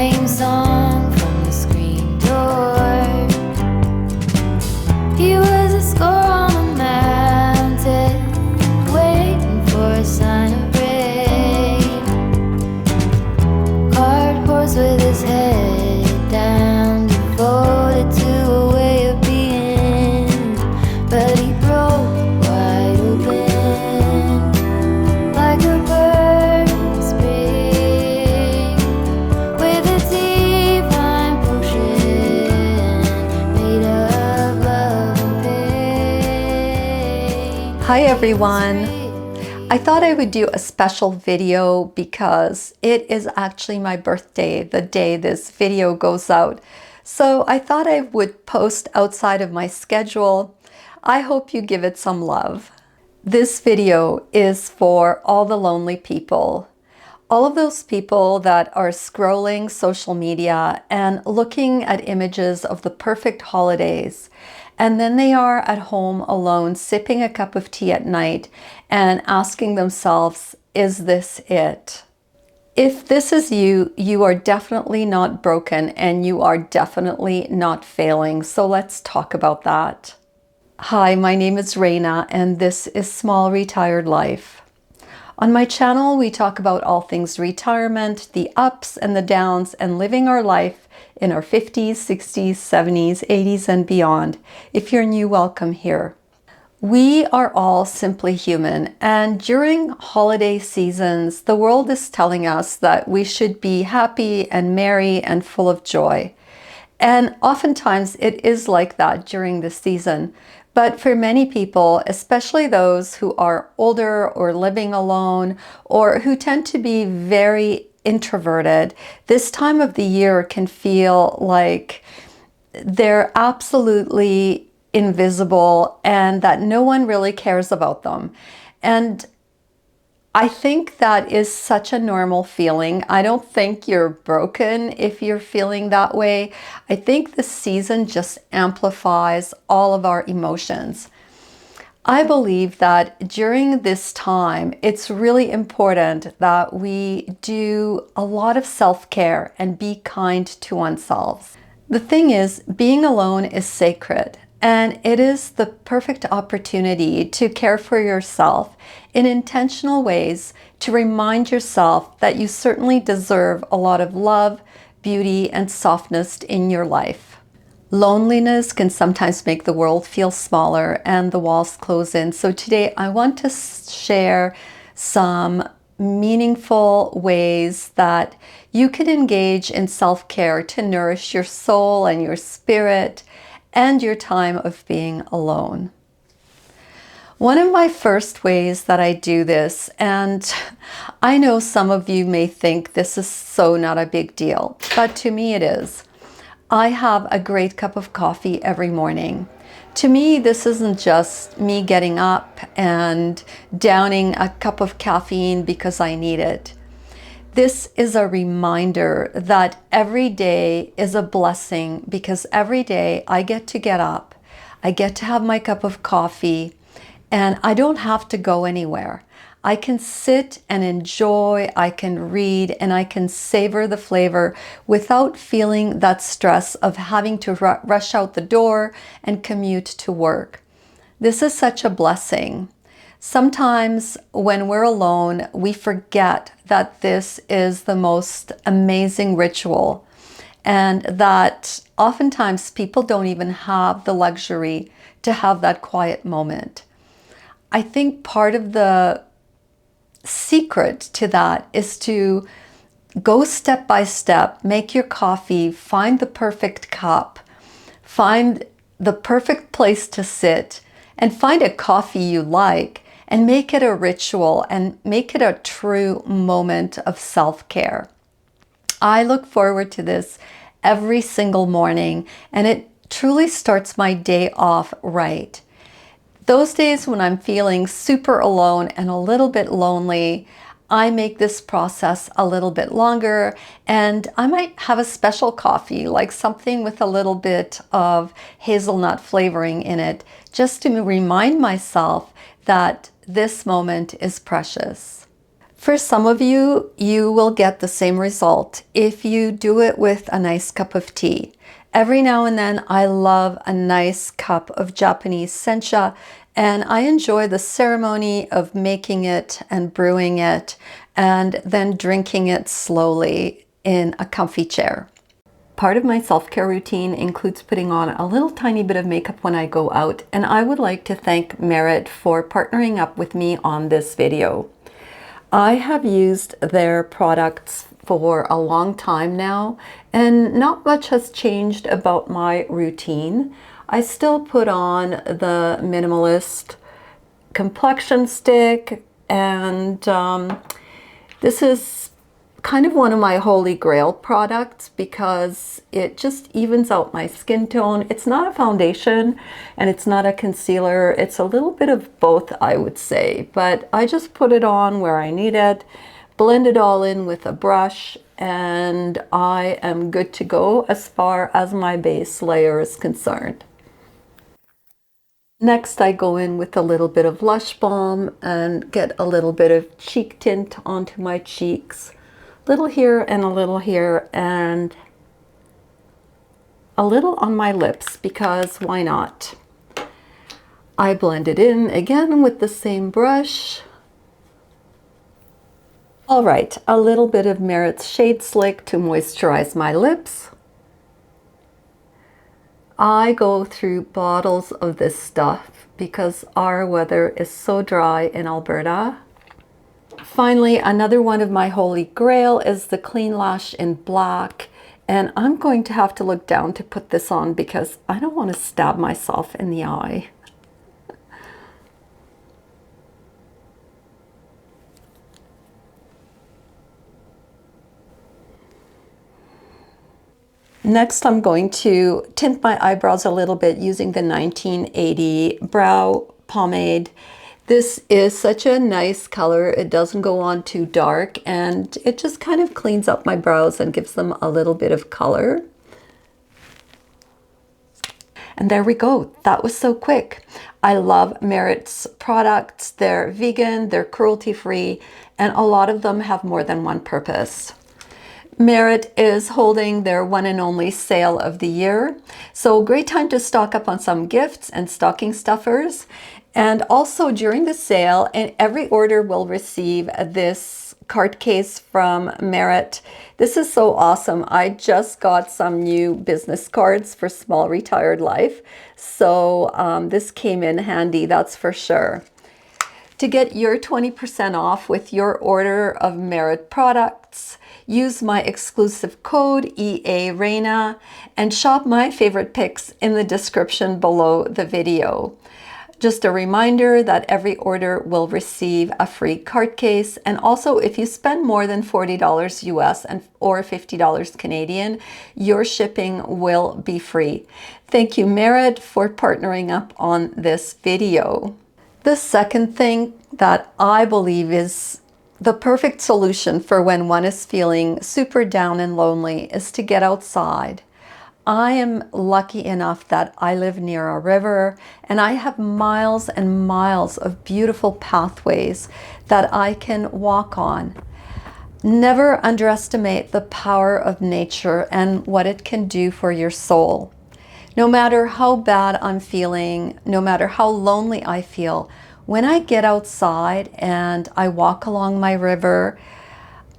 same song from the screen door. He was a score on the mountain, waiting for a sign of rain. Card horse with his head down, devoted to a way of being, but he broke wide open like a bird in spring, with a divine potion made of love and pain. Hi everyone. I thought I would do a special video because it is actually my birthday the day this video goes out. So I thought I would post outside of my schedule. I hope you give it some love. This video is for all the lonely people. All of those people that are scrolling social media and looking at images of the perfect holidays. And then they are at home alone, sipping a cup of tea at night and asking themselves, is this it? If this is you, you are definitely not broken and you are definitely not failing. So let's talk about that. Hi, my name is Raina and this is Small Retired Life. On my channel, we talk about all things retirement, the ups and the downs, and living our life in our 50s, 60s, 70s, 80s, and beyond. If you're new, welcome here. We are all simply human, and during holiday seasons, the world is telling us that we should be happy and merry and full of joy. And oftentimes it is like that during the season. But for many people, especially those who are older or living alone or who tend to be very introverted, this time of the year can feel like they're absolutely invisible and that no one really cares about them. And I think that is such a normal feeling. I don't think you're broken if you're feeling that way. I think the season just amplifies all of our emotions. I believe that during this time, it's really important that we do a lot of self-care and be kind to ourselves. The thing is, being alone is sacred. And it is the perfect opportunity to care for yourself in intentional ways, to remind yourself that you certainly deserve a lot of love, beauty, and softness in your life. Loneliness can sometimes make the world feel smaller and the walls close in. So today I want to share some meaningful ways that you can engage in self-care to nourish your soul and your spirit and your time of being alone. One of my first ways that I do this, and I know some of you may think this is so not a big deal, but to me it is. I have a great cup of coffee every morning. To me, this isn't just me getting up and downing a cup of caffeine because I need it. This is a reminder that every day is a blessing because every day I get up, I get to have my cup of coffee, and I don't have to go anywhere. I can sit and enjoy, I can read, and I can savor the flavor without feeling that stress of having to rush out the door and commute to work. This is such a blessing. Sometimes when we're alone, we forget that this is the most amazing ritual and that oftentimes people don't even have the luxury to have that quiet moment. I think part of the secret to that is to go step by step, make your coffee, find the perfect cup, find the perfect place to sit, and find a coffee you like. And make it a ritual and make it a true moment of self-care. I look forward to this every single morning, and it truly starts my day off right. Those days when I'm feeling super alone and a little bit lonely, I make this process a little bit longer, and I might have a special coffee, like something with a little bit of hazelnut flavoring in it, just to remind myself that this moment is precious. For some of you, you will get the same result if you do it with a nice cup of tea. Every now and then, I love a nice cup of Japanese sencha, and I enjoy the ceremony of making it and brewing it and then drinking it slowly in a comfy chair. Part of my self-care routine includes putting on a little tiny bit of makeup when I go out, and I would like to thank Merit for partnering up with me on this video. I have used their products for a long time now, and not much has changed about my routine. I still put on the Minimalist complexion stick, and this is kind of one of my holy grail products because it just evens out my skin tone. It's not a foundation and it's not a concealer. It's a little bit of both, I would say, but I just put it on where I need it, blend it all in with a brush, and I am good to go as far as my base layer is concerned. Next, I go in with a little bit of Lush Balm and get a little bit of cheek tint onto my cheeks. Little here and a little here, and a little on my lips because why not? I blend it in again with the same brush. All right, a little bit of Merit's Shade Slick to moisturize my lips. I go through bottles of this stuff because our weather is so dry in Alberta. Finally, another one of my holy grail is the Clean Lash in black, and I'm going to have to look down to put this on because I don't want to stab myself in the eye. Next, I'm going to tint my eyebrows a little bit using the 1980 brow pomade. This is such a nice color. It doesn't go on too dark, and it just kind of cleans up my brows and gives them a little bit of color. And there we go. That was so quick. I love Merit's products. They're vegan, they're cruelty-free, and a lot of them have more than one purpose. Merit is holding their one and only sale of the year. So great time to stock up on some gifts and stocking stuffers. And also during the sale, and every order will receive this card case from Merit. This is so awesome. I just got some new business cards for Small Retired Life. So this came in handy, that's for sure. To get your 20% off with your order of Merit products, use my exclusive code EAREINA and shop my favorite picks in the description below the video. Just a reminder that every order will receive a free card case, and also if you spend more than $40 US or $50 Canadian, your shipping will be free. Thank you, Merit, for partnering up on this video. The second thing that I believe is the perfect solution for when one is feeling super down and lonely is to get outside. I am lucky enough that I live near a river, and I have miles and miles of beautiful pathways that I can walk on. Never underestimate the power of nature and what it can do for your soul. No matter how bad I'm feeling, no matter how lonely I feel, when I get outside and I walk along my river,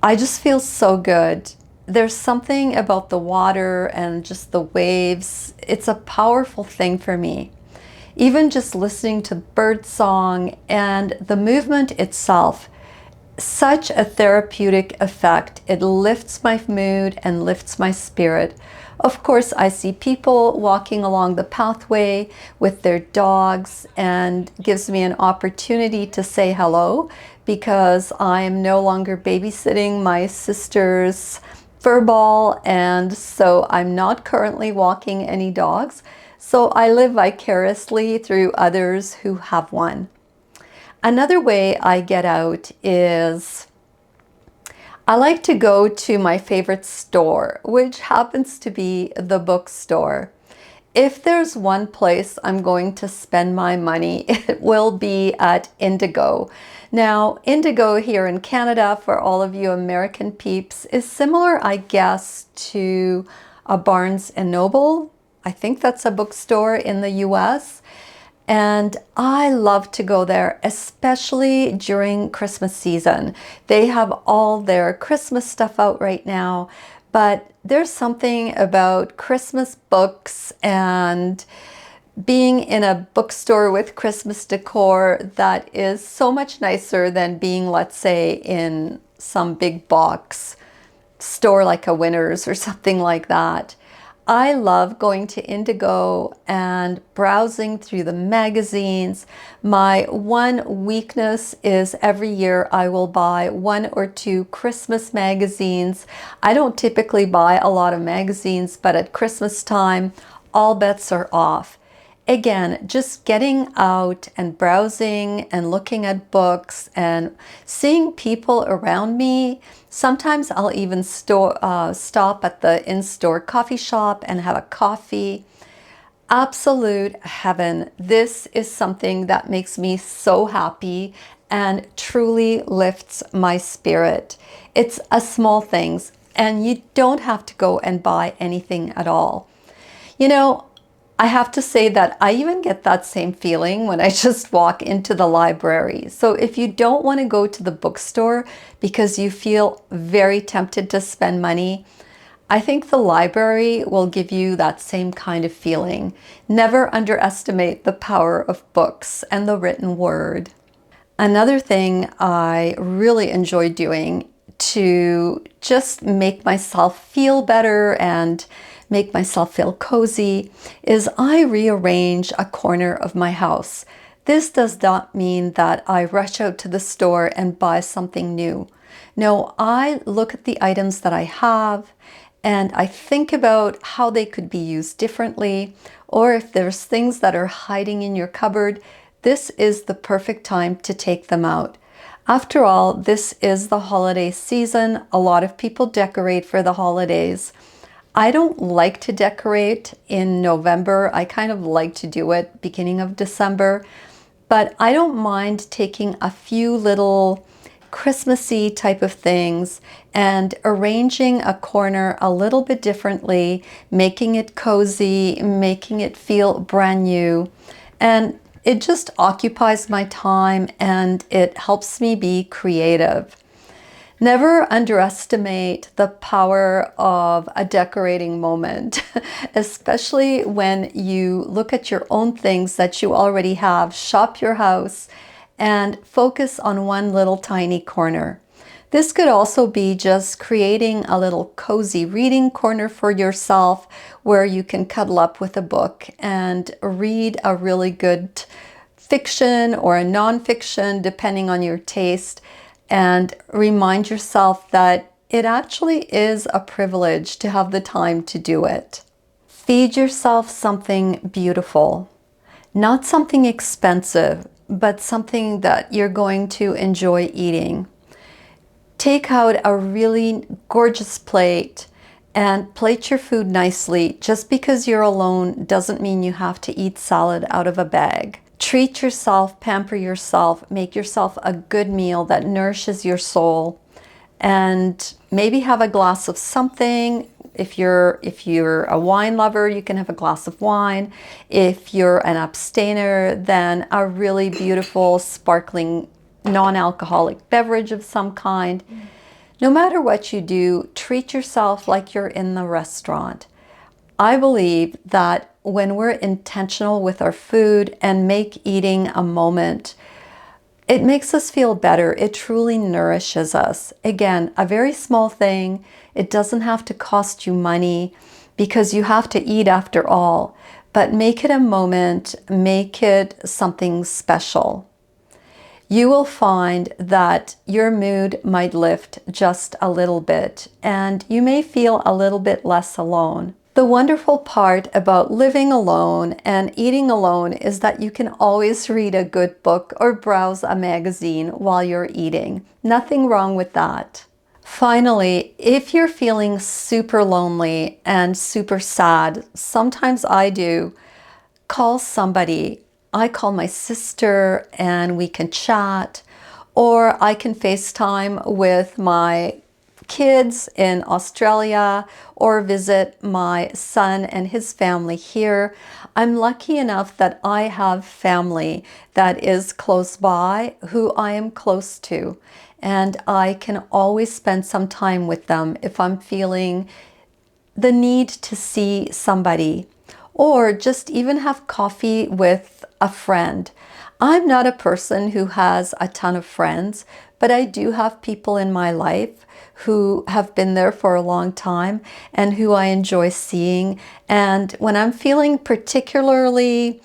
I just feel so good. There's something about the water and just the waves. It's a powerful thing for me. Even just listening to bird song and the movement itself, such a therapeutic effect. It lifts my mood and lifts my spirit. Of course, I see people walking along the pathway with their dogs, and gives me an opportunity to say hello because I am no longer babysitting my sister's furball, and so I'm not currently walking any dogs. So I live vicariously through others who have one. Another way I get out is I like to go to my favorite store, which happens to be the Bookstore. If there's one place I'm going to spend my money, it will be at Indigo. Now, Indigo here in Canada, for all of you American peeps, is similar, I guess, to a Barnes and Noble. I think that's a bookstore in the US. And I love to go there, especially during Christmas season. They have all their Christmas stuff out right now, but there's something about Christmas books and being in a bookstore with Christmas decor that is so much nicer than being, let's say, in some big box store like a Winners or something like that. I love going to Indigo and browsing through the magazines. My one weakness is every year I will buy 1 or 2 Christmas magazines. I don't typically buy a lot of magazines, but at Christmas time, all bets are off. Again, just getting out and browsing and looking at books and seeing people around me. Sometimes I'll even stop at the in-store coffee shop and have a coffee. Absolute heaven. This is something that makes me so happy and truly lifts my spirit. It's a small things, and you don't have to go and buy anything at all. You know, I have to say that I even get that same feeling when I just walk into the library. So if you don't want to go to the bookstore because you feel very tempted to spend money, I think the library will give you that same kind of feeling. Never underestimate the power of books and the written word. Another thing I really enjoy doing to just make myself feel better and make myself feel cozy is I rearrange a corner of my house. This does not mean that I rush out to the store and buy something new. No, I look at the items that I have and I think about how they could be used differently, or if there's things that are hiding in your cupboard, this is the perfect time to take them out. After all, this is the holiday season. A lot of people decorate for the holidays. I don't like to decorate in November. I kind of like to do it beginning of December, but I don't mind taking a few little Christmassy type of things and arranging a corner a little bit differently, making it cozy, making it feel brand new. And it just occupies my time and it helps me be creative. Never underestimate the power of a decorating moment, especially when you look at your own things that you already have, shop your house, and focus on one little tiny corner. This could also be just creating a little cozy reading corner for yourself where you can cuddle up with a book and read a really good fiction or a nonfiction, depending on your taste, and remind yourself that it actually is a privilege to have the time to do it. Feed yourself something beautiful, not something expensive, but something that you're going to enjoy eating. Take out a really gorgeous plate and plate your food nicely. Just because you're alone doesn't mean you have to eat salad out of a bag. Treat yourself, pamper yourself, make yourself a good meal that nourishes your soul, and maybe have a glass of something. If you're a wine lover, you can have a glass of wine. If you're an abstainer, then a really beautiful, sparkling, non-alcoholic beverage of some kind. No matter what you do, treat yourself like you're in the restaurant. I believe that when we're intentional with our food and make eating a moment, it makes us feel better. It truly nourishes us. Again, a very small thing. It doesn't have to cost you money because you have to eat after all, but make it a moment, make it something special. You will find that your mood might lift just a little bit and you may feel a little bit less alone. The wonderful part about living alone and eating alone is that you can always read a good book or browse a magazine while you're eating. Nothing wrong with that. Finally, if you're feeling super lonely and super sad, sometimes I do, call somebody. I call my sister and we can chat, or I can FaceTime with my kids in Australia or visit my son and his family here. I'm lucky enough that I have family that is close by who I am close to, and I can always spend some time with them if I'm feeling the need to see somebody, or just even have coffee with a friend. I'm not a person who has a ton of friends, but I do have people in my life who have been there for a long time and who I enjoy seeing. And when I'm feeling particularly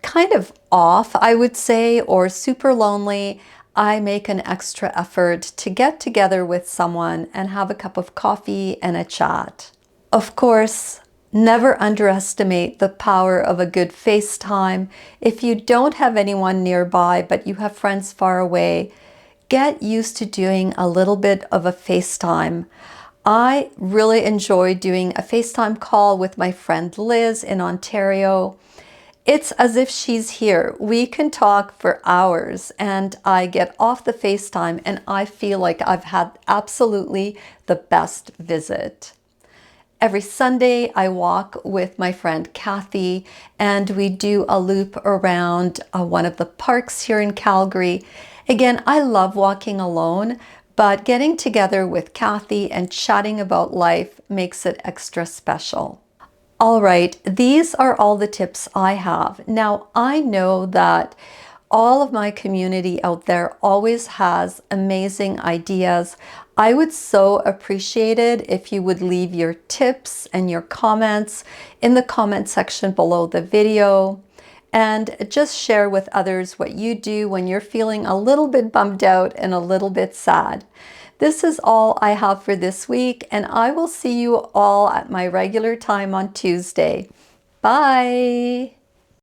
kind of off, I would say, or super lonely, I make an extra effort to get together with someone and have a cup of coffee and a chat. Of course, never underestimate the power of a good FaceTime. If you don't have anyone nearby, but you have friends far away, get used to doing a little bit of a FaceTime. I really enjoy doing a FaceTime call with my friend Liz in Ontario. It's as if she's here. We can talk for hours and I get off the FaceTime and I feel like I've had absolutely the best visit. Every Sunday I walk with my friend Kathy and we do a loop around one of the parks here in Calgary. Again, I love walking alone, but getting together with Kathy and chatting about life makes it extra special. All right, these are all the tips I have. Now, I know that all of my community out there always has amazing ideas. I would so appreciate it if you would leave your tips and your comments in the comment section below the video, and just share with others what you do when you're feeling a little bit bummed out and a little bit sad. This is all I have for this week, and I will see you all at my regular time on Tuesday. Bye!